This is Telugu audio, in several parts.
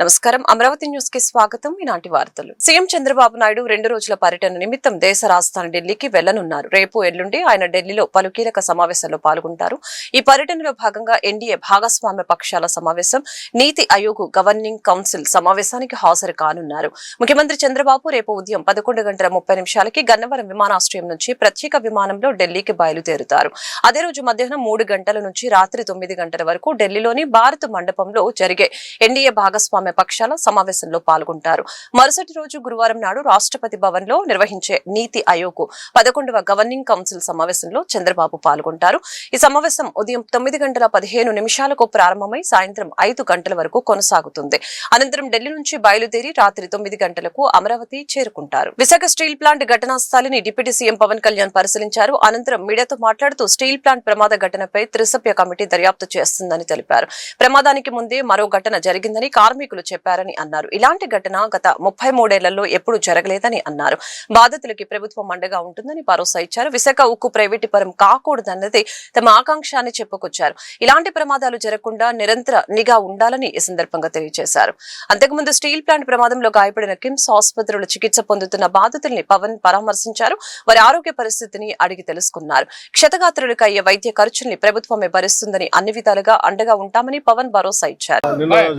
నమస్కారం అమరావతి న్యూస్ కి స్వాగతం. ఈనాటి వార్తలు. సీఎం చంద్రబాబు నాయుడు 2 రోజుల పర్యటన నిమిత్తం దేశ రాజధాని ఢిల్లీకి వెళ్లనున్నారు. రేపు ఎల్లుండి ఆయన ఢిల్లీలో పలు కీలక సమావేశాల్లో పాల్గొంటారు. ఈ పర్యటనలో భాగంగా ఎన్డీఏ భాగస్వామ్య పక్షాల సమావేశం, నీతి ఆయోగ్ గవర్నింగ్ కౌన్సిల్ సమావేశానికి హాజరు కానున్నారు. ముఖ్యమంత్రి చంద్రబాబు రేపు ఉదయం 11:30 గన్నవరం విమానాశ్రయం నుంచి ప్రత్యేక విమానంలో ఢిల్లీకి బయలుదేరుతారు. అదే రోజు మధ్యాహ్నం 3 గంటల నుంచి రాత్రి 9 గంటల వరకు ఢిల్లీలోని భారత్ మండపంలో జరిగే ఎన్డీఏ భాగస్వామ్య పక్షాల సమావేశంలో పాల్గొంటారు. మరుసటి రోజు గురువారం నాడు రాష్ట్రపతి భవన్ లో నిర్వహించే నీతి ఆయోగ్ 11వ గవర్నింగ్ కౌన్సిల్ సమావేశంలో చంద్రబాబు పాల్గొంటారు. ఈ సమావేశం ఉదయం 9:15 ప్రారంభమై సాయంత్రం 5 గంటల వరకు కొనసాగుతుంది. అనంతరం ఢిల్లీ నుంచి బయలుదేరి రాత్రి 9 గంటలకు అమరావతి చేరుకుంటారు. విశాఖ స్టీల్ ప్లాంట్ ఘటనా స్థలిని డిప్యూటీ సీఎం పవన్ కళ్యాణ్ పరిశీలించారు. అనంతరం మీడియాతో మాట్లాడుతూ స్టీల్ ప్లాంట్ ప్రమాద ఘటనపై త్రిసభ్య కమిటీ దర్యాప్తు చేస్తుందని తెలిపారు. ప్రమాదానికి ముందే మరో ఘటన జరిగిందని కార్మికులు చెప్పారని అన్నారు. ఇలాంటి ఘటన గత 33 ఏళ్లలో ఎప్పుడు జరగలేదని అన్నారు. బాధితులకి ప్రభుత్వం అండగా ఉంటుందని భరోసా ఇచ్చారు. విశాఖ ఉక్కు ప్రైవేటీకరణ కాకూడదన్నది తమ ఆకాంక్ష అని చెప్పుకొచ్చారు. ఇలాంటి ప్రమాదాలు జరగకుండా నిరంతర నిఘా ఉండాలని ఈ సందర్భంగా తెలియజేశారు. అంతకుముందు స్టీల్ ప్లాంట్ ప్రమాదంలో గాయపడిన కిమ్స్ ఆసుపత్రిలో చికిత్స పొందుతున్న బాధితుల్ని పవన్ పరామర్శించారు. వారి ఆరోగ్య పరిస్థితిని అడిగి తెలుసుకున్నారు. క్షతగాత్రులకు అయ్యే వైద్య ఖర్చుల్ని ప్రభుత్వమే భరిస్తుందని అన్ని విధాలుగా అండగా ఉంటామని పవన్ భరోసా ఇచ్చారు.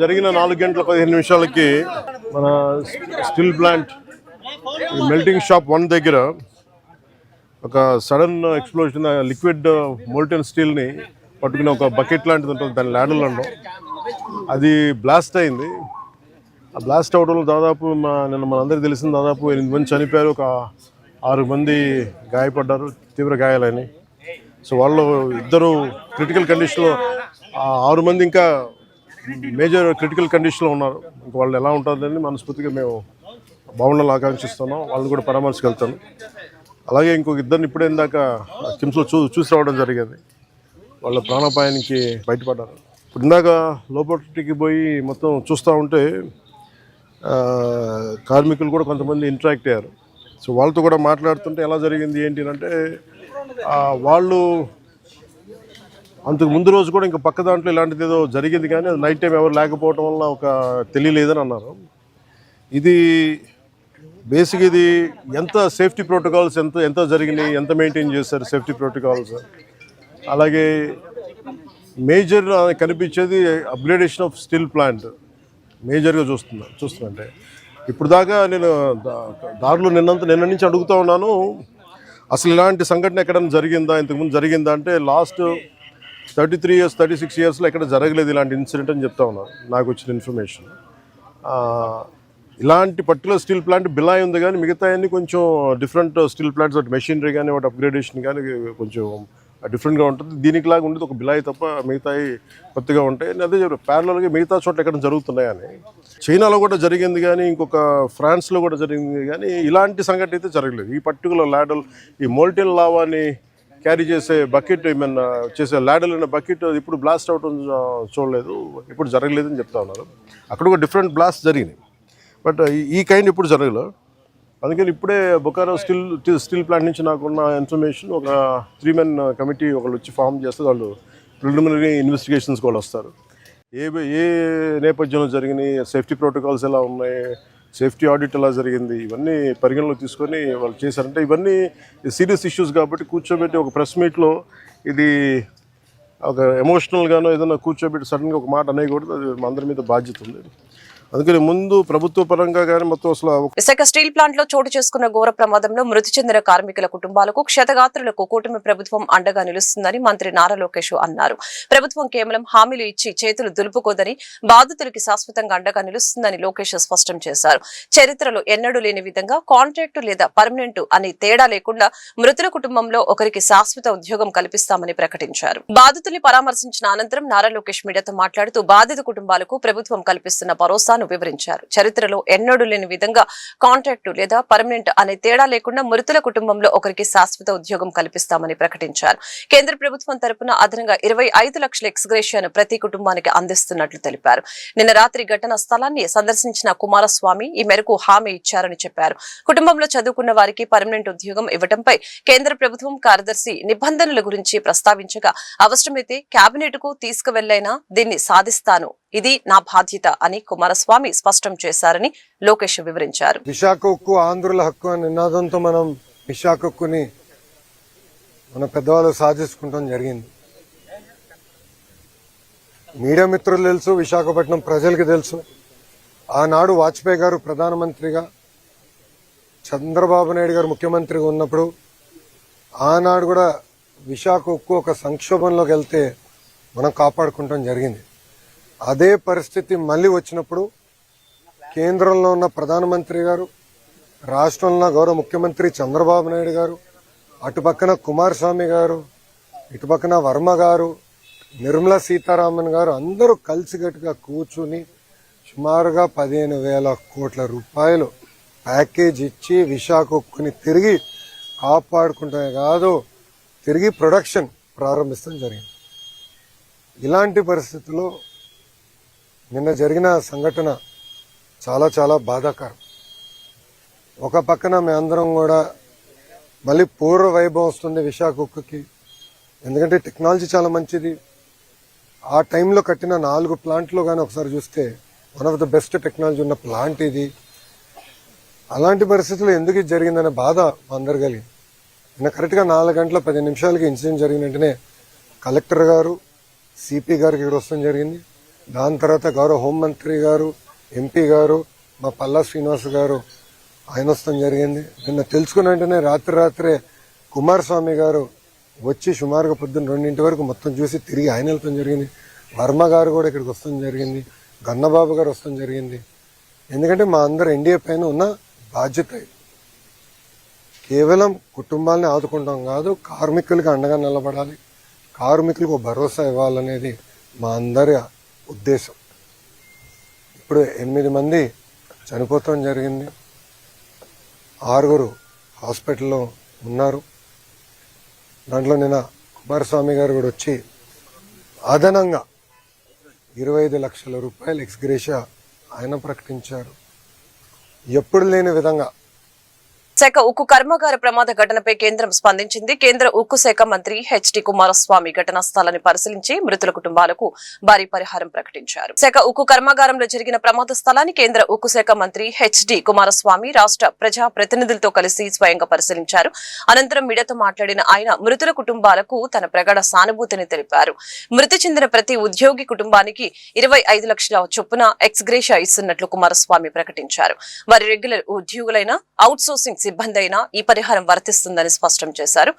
జరిగిన 4:15 మన స్టీల్ ప్లాంట్ మెల్టింగ్ షాప్ 1 దగ్గర ఒక సడన్ ఎక్స్ప్లోజన్, లిక్విడ్ మోల్టెన్ స్టీల్ని పట్టుకుని ఒక బకెట్ లాంటిది ఉంటుంది, దాని ల్యాడర్లో ఉండడం, అది బ్లాస్ట్ అయింది. ఆ బ్లాస్ట్ అవడంలో దాదాపు నిన్న మనందరికీ తెలిసింది, దాదాపు 8 మంది చనిపోయారు, ఒక 6 మంది గాయపడ్డారు, తీవ్ర గాయాలని. సో వాళ్ళు 2 క్రిటికల్ కండిషన్లో, 6 మంది ఇంకా మేజర్ క్రిటికల్ కండిషన్లో ఉన్నారు. ఇంకా వాళ్ళు ఎలా ఉంటుందని మనస్ఫూర్తిగా మేము బాగుండాలని ఆకాంక్షిస్తున్నాం. వాళ్ళని కూడా పరామర్శకెళ్తాను. అలాగే ఇంకొక 2 ఇప్పుడే ఇందాక కిమ్స్లో చూసి రావడం జరిగింది. వాళ్ళ ప్రాణాపాయానికి బయటపడ్డారు. ఇప్పుడు ఇందాక లోపలికి పోయి మొత్తం చూస్తూ ఉంటే కార్మికులు కూడా కొంతమంది ఇంటరాక్ట్ అయ్యారు. సో వాళ్ళతో కూడా మాట్లాడుతుంటే ఎలా జరిగింది ఏంటి అంటే, వాళ్ళు అంతకు ముందు రోజు కూడా ఇంకా పక్క దాంట్లో ఇలాంటిది ఏదో జరిగింది, కానీ అది నైట్ టైం ఎవరు లేకపోవడం వల్ల ఒక తెలియలేదని అన్నారు. ఇది బేసిక్, ఇది ఎంత సేఫ్టీ ప్రోటోకాల్స్ ఎంత జరిగినాయి, ఎంత మెయింటైన్ చేశారు సేఫ్టీ ప్రోటోకాల్స్. అలాగే మేజర్ కనిపించేది అప్గ్రేడేషన్ ఆఫ్ స్టీల్ ప్లాంట్ మేజర్గా చూస్తుందంటే ఇప్పుడు దాకా నేను దారిలో నిన్న నుంచి అడుగుతూ ఉన్నాను, అసలు ఇలాంటి సంఘటన ఎక్కడైనా జరిగిందా, ఇంతకుముందు జరిగిందా అంటే లాస్ట్ 33 years 36 yearsలో ఎక్కడ జరగలేదు ఇలాంటి ఇన్సిడెంట్ అని చెప్తా ఉన్నారు నాకు వచ్చిన ఇన్ఫర్మేషన్. ఇలాంటి పర్టికులర్ స్టీల్ ప్లాంట్ బిలాయ్ ఉంది, కానీ మిగతా అన్ని కొంచెం డిఫరెంట్ స్టీల్ ప్లాంట్స్, వాటి మెషినరీ కానీ వాటి అప్గ్రేడేషన్ కానీ కొంచెం డిఫరెంట్గా ఉంటుంది. దీనికి లాగా ఉండేది ఒక బిలాయ్ తప్ప మిగతాయి కొత్తగా ఉంటాయి. అదే ప్యారలల్గా మిగతా చోట్ల ఎక్కడ జరుగుతున్నాయని. చైనాలో కూడా జరిగింది, కానీ ఇంకొక ఫ్రాన్స్లో కూడా జరిగింది, కానీ ఇలాంటి సంఘటన అయితే జరగలేదు. ఈ పర్టికులర్ ల్యాడల్, ఈ మోల్టెన్ లావాని క్యారీ చేసే బకెట్, ఏమన్నా చేసే ల్యాడల్ అనే బకెట్ ఇప్పుడు బ్లాస్ట్ అవడం చూడలేదు, ఇప్పుడు జరగలేదని చెప్తా ఉన్నారు. అక్కడ ఒక డిఫరెంట్ బ్లాస్ట్ జరిగినాయి, బట్ ఈ కైండ్ ఇప్పుడు జరగలేదు. అందుకని ఇప్పుడే బొకారో స్టీల్ ప్లాంట్ నుంచి నాకున్న ఇన్ఫర్మేషన్, ఒక 3 men కమిటీ ఒకళ్ళు వచ్చి ఫామ్ చేస్తే వాళ్ళు ప్రిలిమినరీ ఇన్వెస్టిగేషన్స్ కూడా వస్తారు. ఏ నేపథ్యంలో జరిగినాయి, సేఫ్టీ ప్రోటోకాల్స్ ఎలా ఉన్నాయి, సేఫ్టీ ఆడిట్ ఎలా జరిగింది, ఇవన్నీ పరిగణలో తీసుకొని వాళ్ళు చేశారంటే ఇవన్నీ సీరియస్ ఇష్యూస్ కాబట్టి కూర్చోబెట్టి ఒక ప్రెస్ మీట్లో ఇది ఒక ఎమోషనల్గానో ఏదైనా కూర్చోబెట్టి సడన్గా ఒక మాట అనేయకూడదు. అది మా అందరి మీద బాధ్యత ఉంది. అందుకని ముందు ప్రభుత్వ పరంగా కానీ మొత్తం అసలు విశాఖ స్టీల్ ప్లాంట్ లో చోటు చేసుకున్న ఘోర ప్రమాదంలో మృతి చెందిన కార్మికుల కుటుంబాలకు, క్షతగాత్రులకు కూటమి ప్రభుత్వం అండగా నిలుస్తుందని మంత్రి నారా లోకేష్ అన్నారు. ప్రభుత్వం కేవలం హామీలు ఇచ్చి చేతులు దులుపుకోదని, బాధితులకి శాశ్వతంగా అండగా నిలుస్తుందని లోకేష్ స్పష్టం చేశారు. చరిత్రలో ఎన్నడూ లేని విధంగా కాంట్రాక్టు లేదా పర్మనెంట్ అని తేడా లేకుండా మృతుల కుటుంబంలో ఒకరికి శాశ్వత ఉద్యోగం కల్పిస్తామని ప్రకటించారు. బాధితుల్ని పరామర్శించిన అనంతరం నారా లోకేష్ మీడియాతో మాట్లాడుతూ బాధిత కుటుంబాలకు ప్రభుత్వం కల్పిస్తున్న భరోసాను వివరించారు. చరిత్రలో ఎన్నడూ లేని విధంగా కాంట్రాక్టు లేదా పర్మనెంట్ అనే తేడా లేకుండా మృతుల కుటుంబంలో ఒకరికి శాశ్వత ఉద్యోగం కల్పిస్తామని ప్రకటించారు. కేంద్ర ప్రభుత్వం తరపున అదనంగా 25 లక్షల ఎక్స్గ్రేషియాను ప్రతి కుటుంబానికి అందిస్తున్నట్లు తెలిపారు. నిన్న రాత్రి ఘటనా స్థలాన్ని సందర్శించిన కుమారస్వామి ఈ మేరకు హామీ ఇచ్చారని చెప్పారు. కుటుంబంలో చదువుకున్న వారికి పర్మనెంట్ ఉద్యోగం ఇవ్వడంపై కేంద్ర ప్రభుత్వం కార్యదర్శి నిబంధనల గురించి ప్రస్తావించగా, అవసరమైతే కేబినెట్ కు తీసుకువెళ్లైనా దీన్ని సాధిస్తాను, ఇది నా బాధ్యత అని కుమారస్వామి కుమారస్వామి స్పష్టం చేశారని లోకేష్ వివరించారు. విశాఖ ఉక్కు ఆంధ్రుల హక్కు అనే నినాదంతో మనం విశాఖ ఉక్కుని మన పెద్దవాళ్ళు సాధించుకుంటాం జరిగింది. మీడియా మిత్రులు తెలుసు, విశాఖపట్నం ప్రజలకి తెలుసు. ఆనాడు వాజ్పేయి గారు ప్రధానమంత్రిగా, చంద్రబాబు నాయుడు గారు ముఖ్యమంత్రిగా ఉన్నప్పుడు ఆనాడు కూడా విశాఖ ఉక్కు ఒక సంక్షోభంలోకి వెళ్తే మనం కాపాడుకుంటాం జరిగింది. అదే పరిస్థితి మళ్ళీ వచ్చినప్పుడు కేంద్రంలో ఉన్న ప్రధానమంత్రి గారు, రాష్ట్రంలో గౌరవ ముఖ్యమంత్రి చంద్రబాబు నాయుడు గారు, అటుపక్కన కుమారస్వామి గారు, ఇటుపక్కన వర్మ గారు, నిర్మలా సీతారామన్ గారు అందరూ కలిసికట్టుగా కూర్చుని సుమారుగా 15,000 కోట్ల రూపాయలు ప్యాకేజ్ ఇచ్చి విశాఖ ఉక్కుని తిరిగి కాపాడుకుంటమే కాదు, తిరిగి ప్రొడక్షన్ ప్రారంభిస్తాం జరిగింది. ఇలాంటి పరిస్థితుల్లో నిన్న జరిగిన సంఘటన చాలా చాలా బాధాకరం. ఒక పక్కన మేమందరం కూడా మళ్ళీ పూర్వ వైభవం వస్తుంది విశాఖ ఉక్కుకి, ఎందుకంటే టెక్నాలజీ చాలా మంచిది. ఆ టైంలో కట్టిన 4 ప్లాంట్లో కానీ ఒకసారి చూస్తే one of the best technology ఉన్న ప్లాంట్ ఇది. అలాంటి పరిస్థితుల్లో ఎందుకు ఇది జరిగిందనే బాధ అందరు కలిగింది. నిన్న కరెక్ట్గా 4 గంటల 10 నిమిషాలకి ఇన్సిడెంట్ జరిగిన వెంటనే కలెక్టర్ గారు, సిపి గారికి ఇక్కడ వస్తాం జరిగింది. దాని తర్వాత గౌరవ హోంమంత్రి గారు, ఎంపీ గారు, మా పల్లా శ్రీనివాస్ గారు ఆయన వస్తాం జరిగింది. నిన్న తెలుసుకున్న వెంటనే రాత్రే కుమారస్వామి గారు వచ్చి సుమారుగా పొద్దున్న 2 వరకు మొత్తం చూసి తిరిగి ఆయన వెళ్తాం జరిగింది. వర్మ గారు కూడా ఇక్కడికి వస్తాం జరిగింది. గన్నబాబు గారు వస్తాం జరిగింది. ఎందుకంటే మా అందరు ఎన్డీఏ పైన ఉన్న బాధ్యత ఇది. కేవలం కుటుంబాలని ఆదుకుంటాం కాదు, కార్మికులకి అండగా నిలబడాలి, కార్మికులకు భరోసా ఇవ్వాలనేది మా అందరి ఉద్దేశం. ఇప్పుడు 8 మంది చనిపోవటం జరిగింది, 6 హాస్పిటల్లో ఉన్నారు. దాంట్లో నిన్న కుమారస్వామి గారు కూడా వచ్చి అదనంగా 25 లక్షల రూపాయలు ఎక్స్గ్రేషియా ఆయన ప్రకటించారు. ఎప్పుడు లేని విధంగా శాఖ ఉక్కు కర్మాగార ప్రమాద ఘటనపై కేంద్రం స్పందించింది. కేంద్ర ఉక్కు శాఖ మంత్రి హెచ్డి కుమారస్వామి ఘటనా స్థలాన్ని పరిశీలించి మృతుల కుటుంబాలకు భారీ పరిహారం ప్రకటించారు. శాఖ ఉక్కు కర్మాగారంలో జరిగిన ప్రమాద స్థలాన్ని కేంద్ర ఉక్కు శాఖ మంత్రి హెచ్డి కుమారస్వామి రాష్ట్ర ప్రజా ప్రతినిధులతో కలిసి స్వయంగా పరిశీలించారు. అనంతరం మీడియాతో మాట్లాడిన ఆయన మృతుల కుటుంబాలకు తన ప్రగాఢ సానుభూతిని తెలిపారు. మృతి చెందిన ప్రతి ఉద్యోగి కుటుంబానికి 25 లక్షల చొప్పున ఎక్స్గ్రేషియా ఇస్తున్నట్లు కుమారస్వామి ప్రకటించారు. వారి రెగ్యులర్ ఉద్యోగులైన అవుట్ సోర్సింగ్ సిబ్బంది అయినా ఈ పరిహారం వర్తిస్తుందని స్పష్టం చేశారు.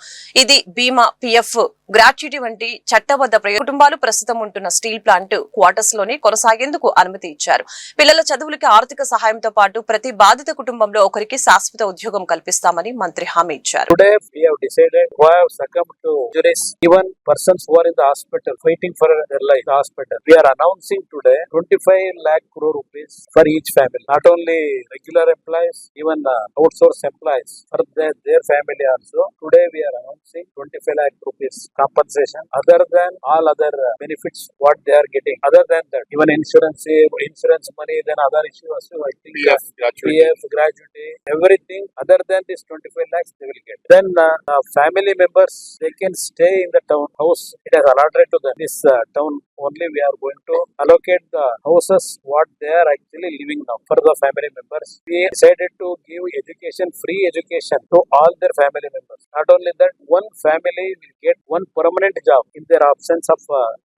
ఇది బీమా, పిఎఫ్, గ్రాట్యుటీ వంటి చట్టబద్ద కుటుంబాలు ప్రస్తుతం ఉంటున్న స్టీల్ ప్లాంట్ క్వార్టర్స్ లోనే కొనసాగేందుకు అనుమతి ఇచ్చారు. పిల్లల చదువులకి ఆర్థిక సహాయంతో పాటు ప్రతి బాధిత కుటుంబంలో ఒకరికి శాశ్వత ఉద్యోగం కల్పిస్తామని మంత్రి హామీ ఇచ్చారు. Today we have decided who have succumbed to injuries, even persons who are in the hospital fighting for their life in the hospital. We are announcing today 25 lakh crore rupees for each family. Not only regular employees, even outsourced employees for their family also. Today we are announcing 25 lakh rupees compensation other than all other benefits what they are getting. Other than that, even insurance money, then other issues, PF, gratuity, everything other than this 25 lakhs they will get. Then family members, they can stay in the town house. It has allotted to them. This town only we are going to allocate the houses what they are actually living now for the family members. We decided to give education, free education to all their family members. Not only that, one family will get one permanent job in their absence of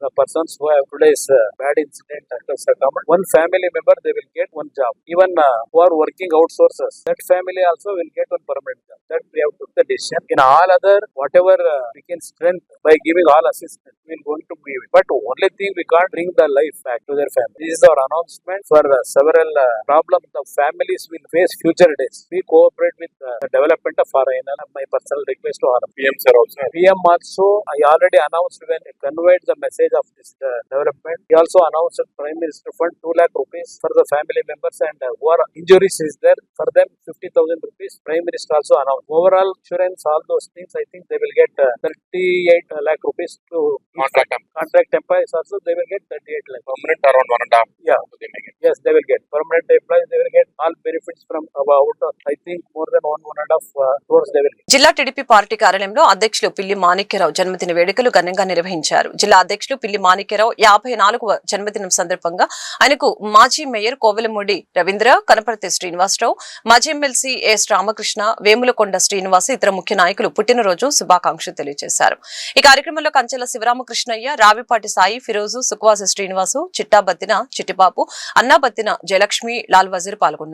the persons who have today's bad incident has succumbed. One family member, they will get one job. Even who are working outsources, that family also will get one permanent job. That we have took the decision. In all other, whatever we can strength by giving all assistance, we will going to give it. But only thing, we can't bring the life back to their family. This is our announcement for several problems the families will face future days. We cooperate with the development of RINL. My personal request to RM. PM sir also. PM also, I already announced when I conveyed the message of this development. He also announced that Prime Minister Fund 2 lakh rupees for the family members, and who are injuries is there, for them 50,000 rupees. Prime Minister also announced. Overall insurance, all those things, I think they will get 38 lakh rupees to contract employees also, they will get 38 lakh. Permanent around 1.5. Yeah. So they may get. Yes, they will get. Permanent employees, they will get all benefits from about I think more than 1.5 crores they will. జిల్లా టీడీపీ పార్టీ కార్యాలయంలో అధ్యక్షులు పిల్లి మాణిక్యరావు జన్మదిన వేడుకలు ఘనంగా నిర్వహించారు. జిల్లా అధ్యక్షులు పిల్లి మాణిక్యరావు 54వ జన్మదినం సందర్భంగా ఆయనకు మాజీ మేయర్ కోవెలమూడి రవీంద్ర, కనపర్తి శ్రీనివాసరావు, మాజీ ఎమ్మెల్సీ ఎస్ రామకృష్ణ, వేములకొండ శ్రీనివాస్ ఇతర ముఖ్య నాయకులు పుట్టినరోజు శుభాకాంక్షలు తెలియజేశారు. ఈ కార్యక్రమంలో కంచెల శివరామకృష్ణయ్య, రావిపాటి సాయి, ఫిరోజు, సుఖవాస శ్రీనివాసు, చిట్టాబత్తిన చిట్టిబాబు, అన్నాబత్తిన జయలక్ష్మి, లాల్ వజీర్ పాల్గొన్నారు.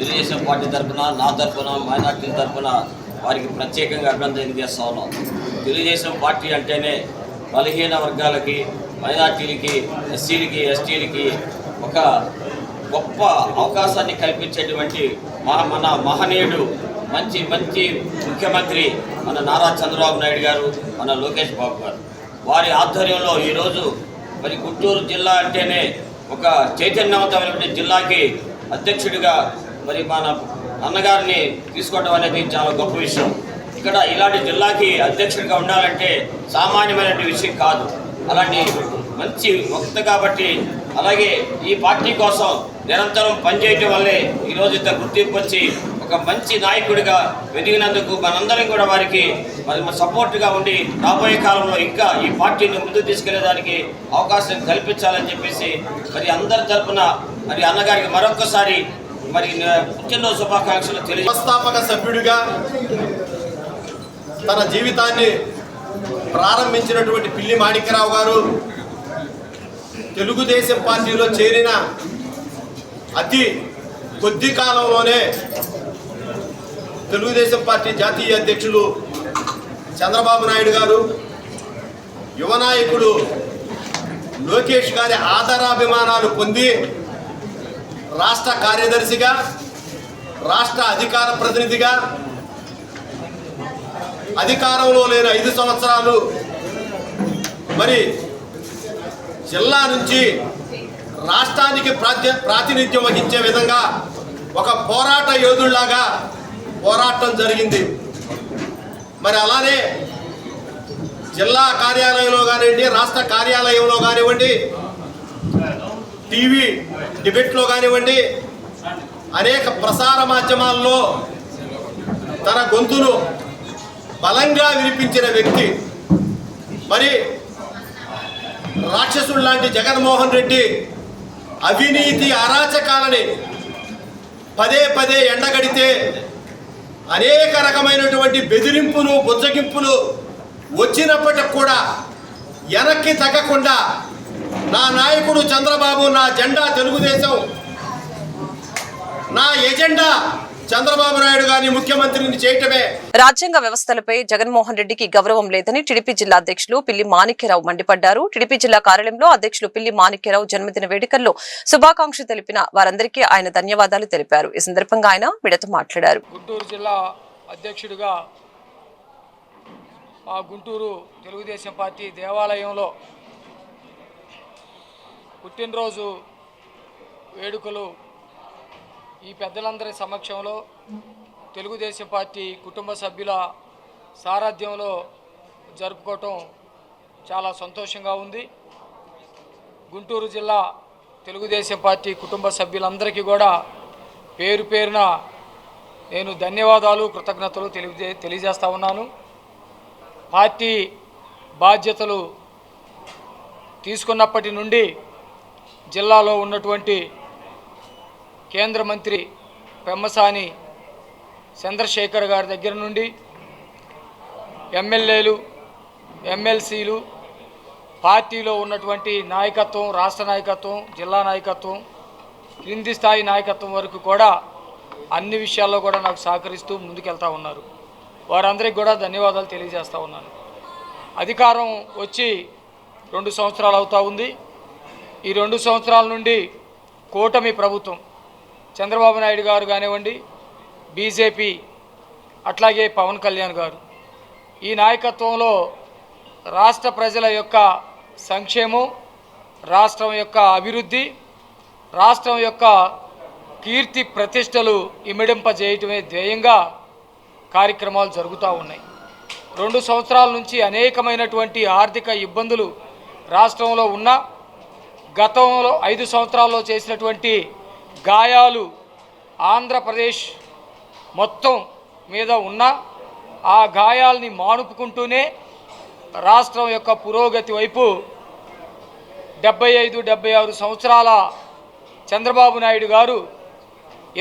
తెలుగుదేశం పార్టీ తరఫున, నా తరఫున, మైనార్టీల తరఫున వారికి ప్రత్యేకంగా అభినందన చేస్తా ఉన్నాం. తెలుగుదేశం పార్టీ అంటేనే బలహీన వర్గాలకి, మైనార్టీలకి, ఎస్సీలకి, ఎస్టీలకి ఒక గొప్ప అవకాశాన్ని కల్పించేటువంటి మన మహనీయుడు, మంచి ముఖ్యమంత్రి మన నారా చంద్రబాబు నాయుడు గారు, మన లోకేష్ బాబు గారు. వారి ఆధ్వర్యంలో ఈరోజు మరి గుంటూరు జిల్లా అంటేనే ఒక చైతన్యవంతమైనటువంటి జిల్లాకి అధ్యక్షుడిగా మరి మన అన్నగారిని తీసుకోవడం అనేది చాలా గొప్ప విషయం. ఇక్కడ ఇలాంటి జిల్లాకి అధ్యక్షుడిగా ఉండాలంటే సామాన్యమైన విషయం కాదు. అలాంటి మంచి వక్త కాబట్టి, అలాగే ఈ పార్టీ కోసం నిరంతరం పనిచేయటం వల్లే ఈరోజు ఇంత గుర్తింపు వచ్చి ఒక మంచి నాయకుడిగా ఎదిగినందుకు మనందరం కూడా వారికి మరి సపోర్ట్గా ఉండి రాబోయే కాలంలో ఇంకా ఈ పార్టీని ముందుకు తీసుకెళ్లేదానికి అవకాశం కల్పించాలని చెప్పేసి మరి అందరి తరఫున మరి అన్నగారికి మరొక్కసారి మరి పుట్టినరోజు శుభాకాంక్షలు వ్యవస్థాపక సభ్యుడిగా తన జీవితాన్ని ప్రారంభించినటువంటి పిల్లి మాణిక్యరావు గారు తెలుగుదేశం పార్టీలో చేరిన అతి కొద్ది కాలంలోనే తెలుగుదేశం పార్టీ జాతీయ అధ్యక్షులు చంద్రబాబు నాయుడు గారు, యువ నాయకుడు లోకేష్ గారి ఆదరాభిమానాలు పొంది రాష్ట్ర కార్యదర్శిగా, రాష్ట్ర అధికార ప్రతినిధిగా అధికారంలో లేని 5 సంవత్సరాలు మరి జిల్లా నుంచి రాష్ట్రానికి ప్రాతినిధ్యం వహించే విధంగా ఒక పోరాట యోధుల్లాగా పోరాటం జరిగింది. మరి అలానే జిల్లా కార్యాలయంలో కానివ్వండి, రాష్ట్ర కార్యాలయంలో కానివ్వండి, టీవీ డిబేట్లో కానివ్వండి, అనేక ప్రసార మాధ్యమాల్లో తన గొంతును బలంగా వినిపించిన వ్యక్తి. మరి రాక్షసుడు లాంటి జగన్మోహన్ రెడ్డి అవినీతి అరాచకాలని పదే ఎండగడితే అనేక రకమైనటువంటి బెదిరింపులు, బుజ్జగింపులు వచ్చినప్పటికి కూడా వెనక్కి తగ్గకుండా నా నాయకుడు చంద్రబాబు, నా జెండా తెలుగుదేశం, నా ఎజెండా చంద్రబాబు నాయుడు గారిని ముఖ్యమంత్రిని చేయటమే. రాజ్యాంగ వ్యవస్థలపై జగన్మోహన్ రెడ్డికి గౌరవం లేదని టీడీపీ జిల్లా అధ్యక్షులు పిల్లి మాణిక్యరావు మండిపడ్డారు. టీడీపీ జిల్లా కార్యాలయంలో అధ్యక్షులు పిల్లి మాణిక్యరావు జన్మదిన వేడుకల్లో శుభాకాంక్షలు తెలిపిన వారందరికీ ఆయన ధన్యవాదాలు తెలిపారు. ఈ సందర్భంగా ఆయన మీడియాతో మాట్లాడారు. గుంటూరు జిల్లా అధ్యక్షుడిగా మా గుంటూరు తెలుగుదేశం పార్టీ దేవాలయంలో పుట్టినరోజు వేడుకలు ఈ పెద్దలందరి సమక్షంలో తెలుగుదేశం పార్టీ కుటుంబ సభ్యుల సారథ్యంలో జరుపుకోవటం చాలా సంతోషంగా ఉంది. గుంటూరు జిల్లా తెలుగుదేశం పార్టీ కుటుంబ సభ్యులందరికీ కూడా పేరు పేరున నేను ధన్యవాదాలు, కృతజ్ఞతలు తెలియజేస్తా ఉన్నాను. పార్టీ బాధ్యతలు తీసుకున్నప్పటి నుండి జిల్లాలో ఉన్నటువంటి కేంద్ర మంత్రి పెమ్మసాని చంద్రశేఖర్ గారి దగ్గర నుండి ఎమ్మెల్యేలు, ఎమ్మెల్సీలు, పార్టీలో ఉన్నటువంటి నాయకత్వం, రాష్ట్ర నాయకత్వం, జిల్లా నాయకత్వం, క్రింది స్థాయి నాయకత్వం వరకు కూడా అన్ని విషయాల్లో కూడా నాకు సహకరిస్తూ ముందుకెళ్తా ఉన్నారు. వారందరికీ కూడా ధన్యవాదాలు తెలియజేస్తూ ఉన్నాను. అధికారం వచ్చి 2 సంవత్సరాలు అవుతా ఉంది. ఈ 2 సంవత్సరాల నుండి కూటమి ప్రభుత్వం, చంద్రబాబు నాయుడు గారు కానివ్వండి, బీజేపీ, అట్లాగే పవన్ కళ్యాణ్ గారు, ఈ నాయకత్వంలో రాష్ట్ర ప్రజల యొక్క సంక్షేమం, రాష్ట్రం యొక్క అభివృద్ధి, రాష్ట్రం యొక్క కీర్తి ప్రతిష్టలు ఇమిడింపజేయటమే ధ్యేయంగా కార్యక్రమాలు జరుగుతూ ఉన్నాయి. 2 సంవత్సరాల నుంచి అనేకమైనటువంటి ఆర్థిక ఇబ్బందులు రాష్ట్రంలో ఉన్నా గతంలో 5 సంవత్సరాల్లో చేసినటువంటి గాయాలు ఆంధ్రప్రదేశ్ మొత్తం మీద ఉన్న ఆ గాయాల్ని మానుపుకుంటూనే రాష్ట్రం యొక్క పురోగతి వైపు 75-76 సంవత్సరాల చంద్రబాబు నాయుడు గారు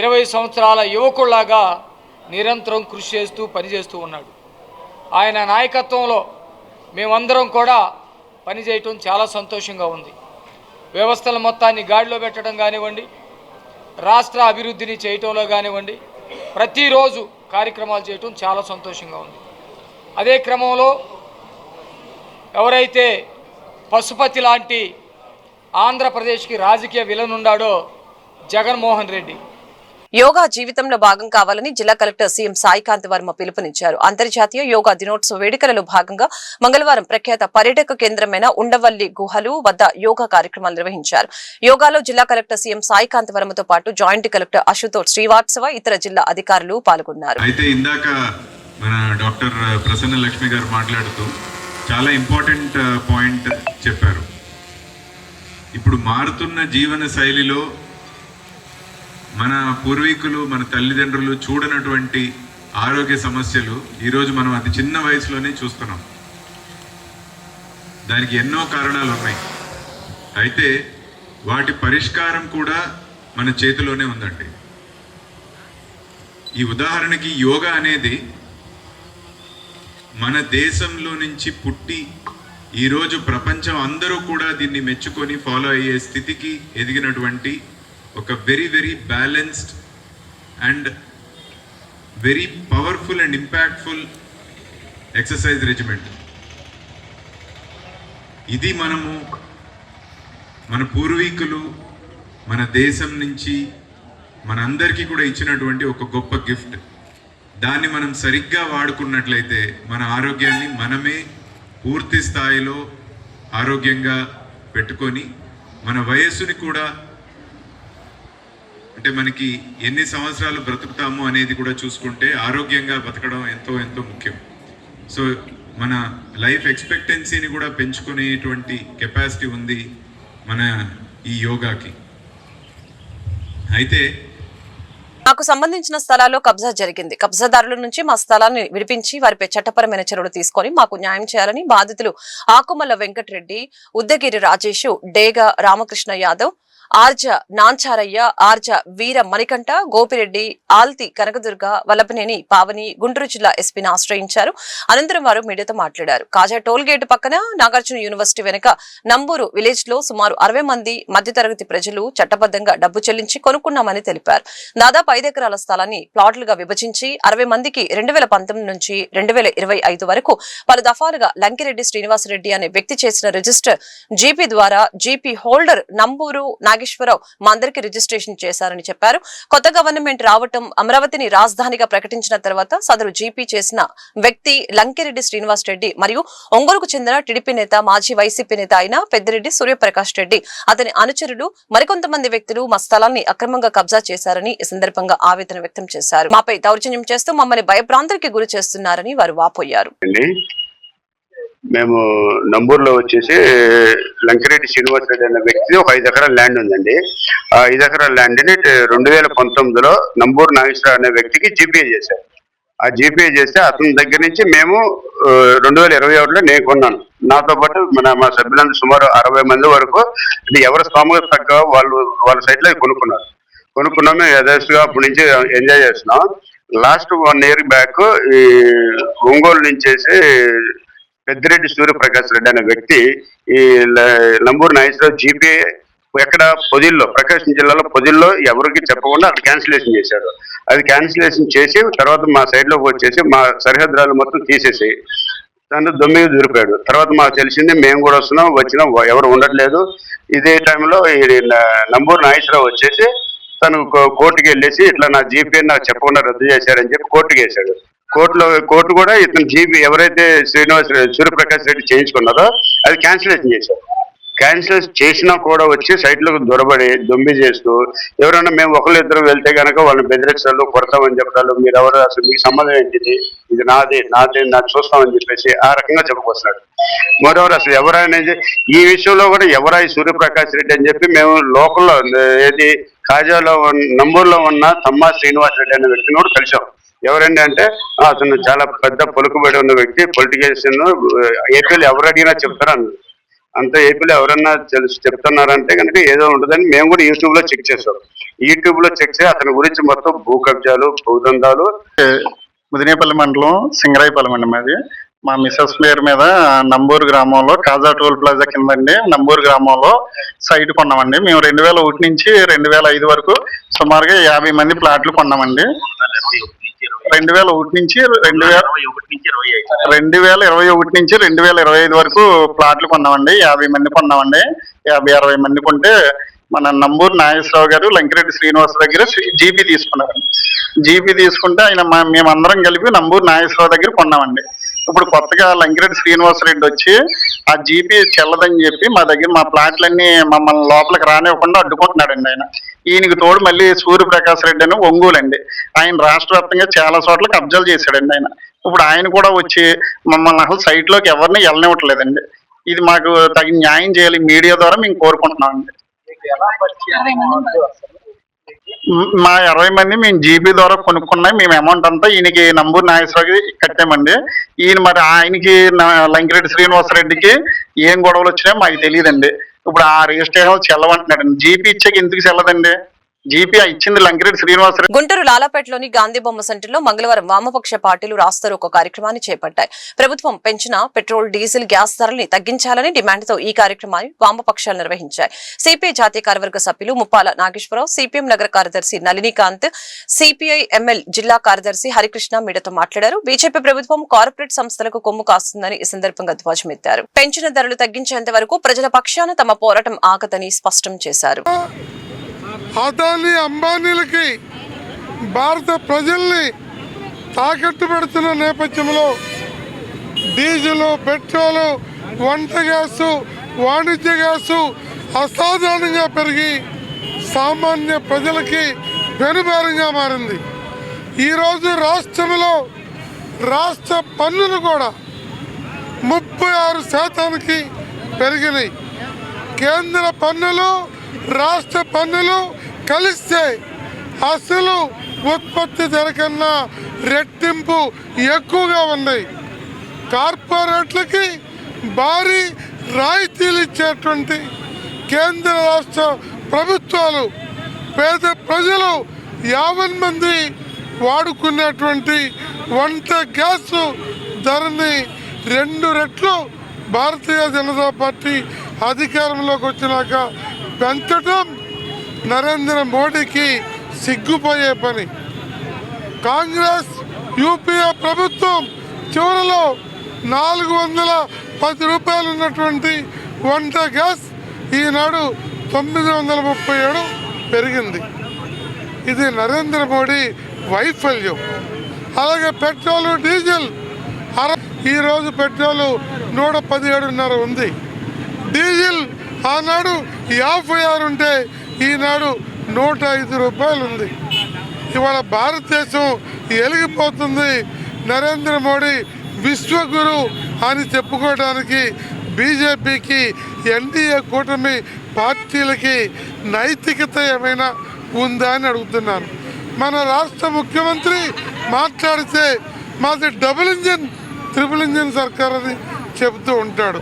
20 సంవత్సరాల యువకుల్లాగా నిరంతరం కృషి చేస్తూ పనిచేస్తూ ఉన్నాడు. ఆయన నాయకత్వంలో మేమందరం కూడా పనిచేయటం చాలా సంతోషంగా ఉంది. వ్యవస్థల మొత్తాన్ని గాడిలో పెట్టడం కానివ్వండి, రాష్ట్ర అభివృద్ధిని చేయటంలో కానివ్వండి, ప్రతిరోజు కార్యక్రమాలు చేయటం చాలా సంతోషంగా ఉంది. అదే క్రమంలో ఎవరైతే పశుపతి లాంటి ఆంధ్రప్రదేశ్కి రాజకీయ విలన్ ఉన్నాడో జగన్మోహన్ రెడ్డి, యోగా జీవితంలో భాగం కావాలని జిల్లా కలెక్టర్ సీఎం సాయికాంత్ వర్మ పిలుపునిచ్చారు. అంతర్జాతీయ యోగా దినోత్సవ వేడుకలలో భాగంగా మంగళవారం ప్రఖ్యాత పర్యాటక కేంద్రమైన ఉండవల్లి గుహలు వద్ద యోగా కార్యక్రమాలు నిర్వహించారు. యోగాలో జిల్లా కలెక్టర్ సీఎం సాయికాంత్ వర్మతో పాటు జాయింట్ కలెక్టర్ అశుతోష్ శ్రీవాత్సవ ఇతర జిల్లా అధికారులు పాల్గొన్నారు. అయితే ఇందాక మన డాక్టర్ ప్రసన్న లక్ష్మి గారు మాట్లాడుతూ చాలా ఇంపార్టెంట్ పాయింట్ చెప్పారు. ఇప్పుడు మారుతున్న జీవన శైలిలో మన పూర్వీకులు, మన తల్లిదండ్రులు చూడనటువంటి ఆరోగ్య సమస్యలు ఈరోజు మనం అతి చిన్న వయసులోనే చూస్తున్నాం. దానికి ఎన్నో కారణాలు ఉన్నాయి. అయితే వాటి పరిష్కారం కూడా మన చేతిలోనే ఉందండి. ఈ ఉదాహరణకి యోగా అనేది మన దేశంలో నుంచి పుట్టి ఈరోజు ప్రపంచం అందరూ కూడా దీన్ని మెచ్చుకొని ఫాలో అయ్యే స్థితికి ఎదిగినటువంటి ఒక very very balanced and very powerful and impactful exercise regiment. ఇది మనము మన పూర్వీకులు మన దేశం నుంచి మనందరికీ కూడా ఇచ్చినటువంటి ఒక గొప్ప గిఫ్ట్. దాన్ని మనం సరిగ్గా వాడుకున్నట్లయితే మన ఆరోగ్యాన్ని మనమే పూర్తి స్థాయిలో ఆరోగ్యంగా పెట్టుకొని మన వయస్సుని కూడా, అంటే మనకి ఎన్ని సంవత్సరాలు బ్రతుకుతాము అనేది కూడా చూసుకుంటే ఆరోగ్యంగా బతకడం ఎంతో ఎంతో ముఖ్యం. సో మన లైఫ్ ఎక్స్పెక్టెన్సీని కూడా పెంచుకునేటువంటి కెపాసిటీ ఉంది మన ఈ యోగాకి. అయితే నాకు సంబంధించిన స్థలాల్లో కబ్జా జరిగింది. కబ్జాదారుల నుంచి మా స్థలాన్ని విడిపించి వారిపై చట్టపరమైన చర్యలు తీసుకొని మాకు న్యాయం చేయాలని బాధితులు ఆకుమల్ల వెంకటరెడ్డి, ఉద్దగిరి రాజేష్, డేగా రామకృష్ణ యాదవ్, ఆర్జ నాంచారయ్య, ఆర్జ వీర మణికంఠ, గోపిరెడ్డి, ఆల్తి కనకదుర్గ, వల్లభనేని పావని గుంటూరు జిల్లా ఎస్పీని ఆశ్రయించారు. అనంతరం వారు మీడియాతో మాట్లాడారు. కాజా టోల్ గేట్ పక్కన నాగార్జున యూనివర్సిటీ వెనుక నంబూరు విలేజ్ లో సుమారు 60 మంది మధ్యతరగతి ప్రజలు చట్టబద్ధంగా డబ్బు చెల్లించి కొనుక్కున్నామని తెలిపారు. దాదాపు 5 ఎకరాల స్థలాన్ని ప్లాట్లుగా విభజించి 60 మందికి 2019 నుంచి 2025 వరకు పలు దఫాలుగా లంకిరెడ్డి శ్రీనివాసరెడ్డి అనే వ్యక్తి చేసిన రిజిస్టర్ జీపీ ద్వారా జీపీ హోల్డర్ నంబూరు నాగేశ్వరరావు మా అందరికీ రిజిస్ట్రేషన్ చేశారని చెప్పారు. కొత్త గవర్నమెంట్ రావటం, అమరావతిని రాజధానిగా ప్రకటించిన తర్వాత సదరు జీపీ చేసిన వ్యక్తి లంకిరెడ్డి శ్రీనివాస్ రెడ్డి మరియు ఒంగోలుకు చెందిన టీడీపీ నేత, మాజీ వైసీపీ నేత అయిన పెద్దిరెడ్డి సూర్యప్రకాష్ రెడ్డి, అతని అనుచరులు మరికొంతమంది వ్యక్తులు మా స్థలాన్ని అక్రమంగా కబ్జా చేశారని ఈ సందర్భంగా ఆవేదన వ్యక్తం చేశారు. మాపై దౌర్జన్యం చేస్తూ మమ్మల్ని భయభ్రాంతులకి గురి చేస్తున్నారని వారు వాపోయారు. మేము నంబూరులో వచ్చేసి లంకిరెడ్డి శ్రీనివాసరెడ్డి అనే వ్యక్తి ఒక 5 ఎకరాల ల్యాండ్ ఉందండి. ఆ 5 ఎకరాల ల్యాండ్ని 2019లో నంబూరు నాగేశ్వరరావు అనే వ్యక్తికి జీపీఏ చేశారు. ఆ జీపీఏ చేస్తే అతని దగ్గర నుంచి మేము 2021లో నేను కొన్నాను. నాతో పాటు మా సభ్యులందరూ సుమారు 60 మంది వరకు, అంటే ఎవరి స్థోమత తగ్గ వాళ్ళ సైట్లో కొనుక్కున్నాము. యథేచ్ఛగా అప్పటి నుంచి ఎంజాయ్ చేస్తున్నాం. లాస్ట్ 1 year బ్యాక్ ఈ ఒంగోలు నుంచేసి పెద్దిరెడ్డి సూర్యప్రకాష్ రెడ్డి అనే వ్యక్తి ఈ నంబూరు నాగేశ్వరరావు జీపీ ఎక్కడ పొదిల్లో, ప్రకాశం జిల్లాలో పొదిల్లో ఎవరికి చెప్పకుండా అక్కడ క్యాన్సిలేషన్ చేశాడు. అది క్యాన్సిలేషన్ చేసి తర్వాత మా సైడ్లోకి వచ్చేసి మా సరిహద్దులు మొత్తం తీసేసి తను దొమ్మిది దూరిపోయాడు. తర్వాత మాకు తెలిసింది, మేము కూడా వచ్చినాం, ఎవరు ఉండట్లేదు. ఇదే టైంలో ఈ నంబూరు నాగేశ్వరరావు వచ్చేసి తను కోర్టుకి వెళ్ళేసి ఇట్లా నా జీపీ నాకు చెప్పకుండా రద్దు చేశారని చెప్పి కోర్టుకి వేశాడు. కోర్టు కూడా ఇతను జీపీ ఎవరైతే సూర్యప్రకాష్ రెడ్డి చేయించుకున్నారో అది క్యాన్సిలేషన్ చేశారు. క్యాన్సిల్ చేసినా కూడా వచ్చి సైట్లకు దొరబడి దొంబి చేస్తూ ఎవరైనా మేము ఒకళ్ళు ఇద్దరు వెళ్తే కనుక వాళ్ళని బెదిరించాలు కొడతామని చెప్పడాలు, మీరు ఎవరు అసలు మీకు సంబంధం ఏంటిది, ఇది నాకు చూస్తామని చెప్పేసి ఆ రకంగా చెప్పుకొస్తున్నాడు. మరోవర్ అసలు ఎవరైనా ఈ విషయంలో కూడా ఎవరా ఈ సూర్యప్రకాష్ రెడ్డి అని చెప్పి మేము లోకల్లో ఏది కాజాలో నంబూరులో ఉన్న తమ్మా శ్రీనివాస్ రెడ్డి అనే వ్యక్తిని కూడా కలిసాం. ఎవరండి అంటే అతను చాలా పెద్ద పలుకుబడి ఉన్న వ్యక్తి, పొలిటికల్షన్, ఏపీలో ఎవరు అడిగినా చెప్తారు అంత ఏపీలో ఎవరన్నా చెప్తున్నారంటే కనుక ఏదో ఉంటుందని మేము కూడా యూట్యూబ్ లో చెక్ చేసాం. యూట్యూబ్ లో చెక్ చేసి అతని గురించి మొత్తం భూ కబ్జాలు, భూదందాలు. ముదినేపల్లి మండలం సింగరాయపాలెం అండి మాది. మా మిస్సెస్ పేరు మీద నంబూరు గ్రామంలో కాజా టోల్ ప్లాజా కిందండి నంబూరు గ్రామంలో సైట్ కొన్నామండి. మేము 2001 నుంచి 2005 వరకు సుమారుగా 50 మంది ప్లాట్లు కొన్నామండి. 2021 నుంచి 2025 వరకు ప్లాట్లు కొన్నామండి. 50 మంది కొన్నామండి. 50-60 మంది కొంటే మన నంబూరు నాగేశ్వరరావు గారు లంకిరెడ్డి శ్రీనివాస్ దగ్గర జీపీ తీసుకున్నారండి. జీపీ తీసుకుంటే ఆయన మేమందరం కలిపి నంబూరు నాగేశ్వరరావు దగ్గర కొన్నామండి. ఇప్పుడు కొత్తగా లంకిరెడ్డి శ్రీనివాసరెడ్డి వచ్చి ఆ జీపీ చెల్లదని చెప్పి మా ప్లాట్లన్నీ మమ్మల్ని లోపలికి రానివ్వకుండా అడ్డుకుంటున్నాడండి ఆయన. ఈయనకి తోడు మళ్ళీ సూర్యప్రకాష్ రెడ్డి అని ఒంగోలు అండి, ఆయన రాష్ట్ర వ్యాప్తంగా చాలా చోట్ల కబ్జాలు చేశాడండి ఆయన. ఇప్పుడు ఆయన కూడా వచ్చి మమ్మల్ని అసలు సైట్లోకి ఎవరిని వెళ్ళనివ్వట్లేదండి. ఇది మాకు తగిన న్యాయం చేయాలి, మీడియా ద్వారా మేము కోరుకుంటున్నామండి. మా 20 మంది మేము జీపీ ద్వారా కొనుక్కున్నాయి. మేము అమౌంట్ అంతా ఈయనకి నంబూరు నాగేశ్వరరావుకి కట్టామండి. ఈయన మరి ఆయనకి లంకిరెడ్డి శ్రీనివాసరెడ్డికి ఏం గొడవలు వచ్చినాయో మాకు తెలియదండి. ఇప్పుడు ఆ రిజిస్ట్రేషన్ చెల్లవంటున్నాడండి. జీపీ ఇచ్చాక ఎందుకు చెల్లదండి? జీపీ ఇచ్చింది లంకిరెడ్డి శ్రీనివాసరెడ్డి. గుంటూరు లాలాపేటలోని గాంధీ బొమ్మ సెంటర్లో మంగళవారం వామపక్ష పార్టీలు రాస్తారోకో కార్యక్రమాన్ని చేపట్టాయి. ప్రభుత్వం పెంచిన పెట్రోల్, డీజిల్, గ్యాస్ ధరల్ని తగ్గించాలని డిమాండ్తో ఈ కార్యక్రమాన్ని వామపక్షాలు నిర్వహించాయి. సిపిఐ జాతీయ కార్యవర్గ సభ్యులు ముప్పాల నాగేశ్వరరావు, సిపిఎం నగర కార్యదర్శి నళినీకాంత్, సిపిఐ ఎంఎల్ జిల్లా కార్యదర్శి హరికృష్ణ మీడియాతో మాట్లాడారు. బీజేపీ ప్రభుత్వం కార్పొరేట్ సంస్థలకు కొమ్ము కాస్తుందని ఈ సందర్భంగా ధ్వజమెత్తారు. పెంచిన ధరలు తగ్గించేంత వరకు ప్రజల పక్షాన తమ పోరాటం ఆగదని స్పష్టం చేశారు. అదాని అంబానీలకి భారత ప్రజల్ని తాకట్టు పెడుతున్న నేపథ్యంలో డీజిల్, పెట్రోలు, వంట గ్యాసు, వాణిజ్య గ్యాసు అసాధారణంగా పెరిగి సామాన్య ప్రజలకి పెనుభారంగా మారింది. ఈరోజు రాష్ట్రంలో రాష్ట్ర పన్నులు కూడా 36% పెరిగినాయి. కేంద్ర పన్నులు, రాష్ట్ర పన్నులు కలిస్తే అసలు ఉత్పత్తి ధర కన్నా రెట్టింపు ఎక్కువగా ఉన్నాయి. కార్పొరేట్లకి భారీ రాయితీలు ఇచ్చేటువంటి కేంద్ర రాష్ట్ర ప్రభుత్వాలు పేద ప్రజలు 50 మంది వాడుకునేటువంటి వంట గ్యాస్ ధరని 2 రెట్లు భారతీయ జనతా పార్టీ అధికారంలోకి వచ్చినాక పెంచడం నరేంద్ర మోడీకి సిగ్గుపోయే పని. కాంగ్రెస్ యూపీఏ ప్రభుత్వం చివరిలో 410 రూపాయలు ఉన్నటువంటి వంట గ్యాస్ ఈనాడు 937 పెరిగింది. ఇది నరేంద్ర మోడీ వైఫల్యం. అలాగే పెట్రోలు, డీజిల్ ఈరోజు పెట్రోలు 117.5 ఉంది. డీజిల్ ఆనాడు 56 ఉంటే ఈనాడు 105 రూపాయలు ఉంది. ఇవాళ భారతదేశం ఎలిగిపోతుంది. నరేంద్ర మోడీ విశ్వగురు అని చెప్పుకోవడానికి బీజేపీకి, ఎన్డీఏ కూటమి పార్టీలకి నైతికత ఏమైనా ఉందా అని అడుగుతున్నాను. మన రాష్ట్ర ముఖ్యమంత్రి మాట్లాడితే మాది డబుల్ ఇంజిన్, ట్రిపుల్ ఇంజిన్ సర్కార్ అని చెబుతూ ఉంటాడు.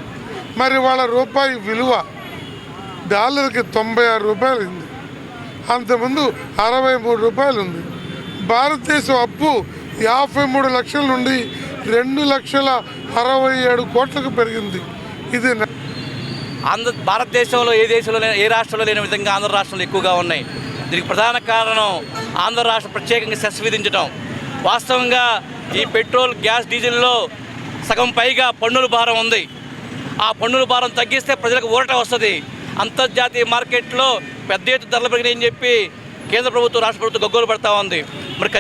మరి వాళ్ళ రూపాయి విలువ డాలర్కి 96 రూపాయలు ఉంది. అంతకుముందు 63 రూపాయలు ఉంది. భారతదేశం అప్పు 53 లక్షల నుండి 2,67 కోట్లకు పెరిగింది. ఇది భారతదేశంలో ఏ రాష్ట్రంలో లేని విధంగా ఆంధ్ర రాష్ట్రంలో ఎక్కువగా ఉన్నాయి. దీనికి ప్రధాన కారణం ఆంధ్ర రాష్ట్రం ప్రత్యేకంగా సెస్ విధించడం. వాస్తవంగా ఈ పెట్రోల్, గ్యాస్, డీజిల్లో సగం పైగా పన్నుల భారం ఉంది. ఆ పన్నుల భారం తగ్గిస్తే ప్రజలకు ఊరట వస్తుంది. అంతర్జాతీయ మార్కెట్లో పెద్ద ఎత్తున ధరలు పెరిగినాయని చెప్పి కేంద్ర ప్రభుత్వం, రాష్ట్ర ప్రభుత్వం గగ్గోలు పడతా ఉంది. మరి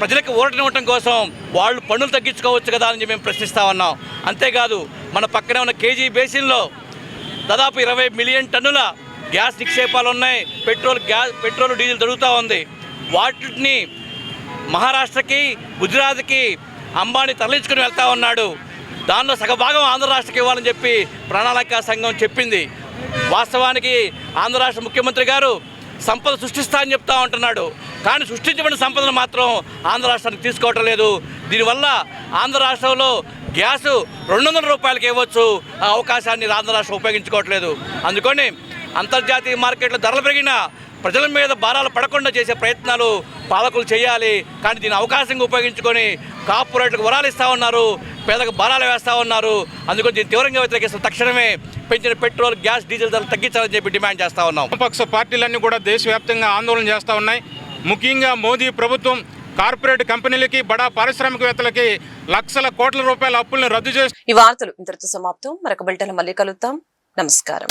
ప్రజలకు ఊరటనివ్వటం కోసం వాళ్ళు పన్నులు తగ్గించుకోవచ్చు కదా అని మేము ప్రశ్నిస్తూ ఉన్నాం. అంతేకాదు మన పక్కనే ఉన్న కేజీ బేసిన్లో దాదాపు 20 మిలియన్ టన్నుల గ్యాస్ నిక్షేపాలు ఉన్నాయి. పెట్రోల్ డీజిల్ దొరుకుతూ ఉంది. వాటిని మహారాష్ట్రకి, గుజరాత్కి అంబానీ తరలించుకుని వెళ్తా ఉన్నాడు. దానిలో సగభాగం ఆంధ్ర రాష్ట్రకి ఇవ్వాలని చెప్పి ప్రణాళిక సంఘం చెప్పింది. వాస్తవానికి ఆంధ్ర రాష్ట్ర ముఖ్యమంత్రి గారు సంపద సృష్టిస్తా అని చెప్తా ఉంటున్నాడు. కానీ సృష్టించబడిన సంపదను మాత్రం ఆంధ్ర రాష్ట్రానికి తీసుకోవటం లేదు. దీనివల్ల ఆంధ్ర రాష్ట్రంలో గ్యాసు 200 రూపాయలకి ఇవ్వచ్చు. ఆ అవకాశాన్ని ఆంధ్ర రాష్ట్రం ఉపయోగించుకోవట్లేదు. అందుకని అంతర్జాతీయ మార్కెట్లో ధరలు పెరిగినా ప్రజల మీద భారాలు పడకుండా చేసే ప్రయత్నాలు పాలకులు చేయాలి. కానీ దీని అవకాశంగా ఉపయోగించుకొని కార్పొరేట్లకు వరాలు ఇస్తూ ఉన్నారు, పేదలకు భారాలు వేస్తూ ఉన్నారు. అందుకని దీన్ని తీవ్రంగా వ్యతిరేకిస్తున్న తక్షణమే పెంచిన పెట్రోల్, గ్యాస్, డీజిల్ ధరలు తగ్గించాలని చెప్పి డిమాండ్ చేస్తూ ఉన్నాం. వామపక్ష పార్టీలన్నీ కూడా దేశవ్యాప్తంగా ఆందోళన చేస్తూ ఉన్నాయి. ముఖ్యంగా మోదీ ప్రభుత్వం కార్పొరేట్ కంపెనీలకి, బడా పారిశ్రామికవేత్తలకి లక్షల కోట్ల రూపాయల అప్పులను రద్దు చేసి ఈ వార్తలు ఇంతటితో సమాప్తం. మరొక బులెటిన్లో మళ్ళీ కలుద్దాం. నమస్కారం.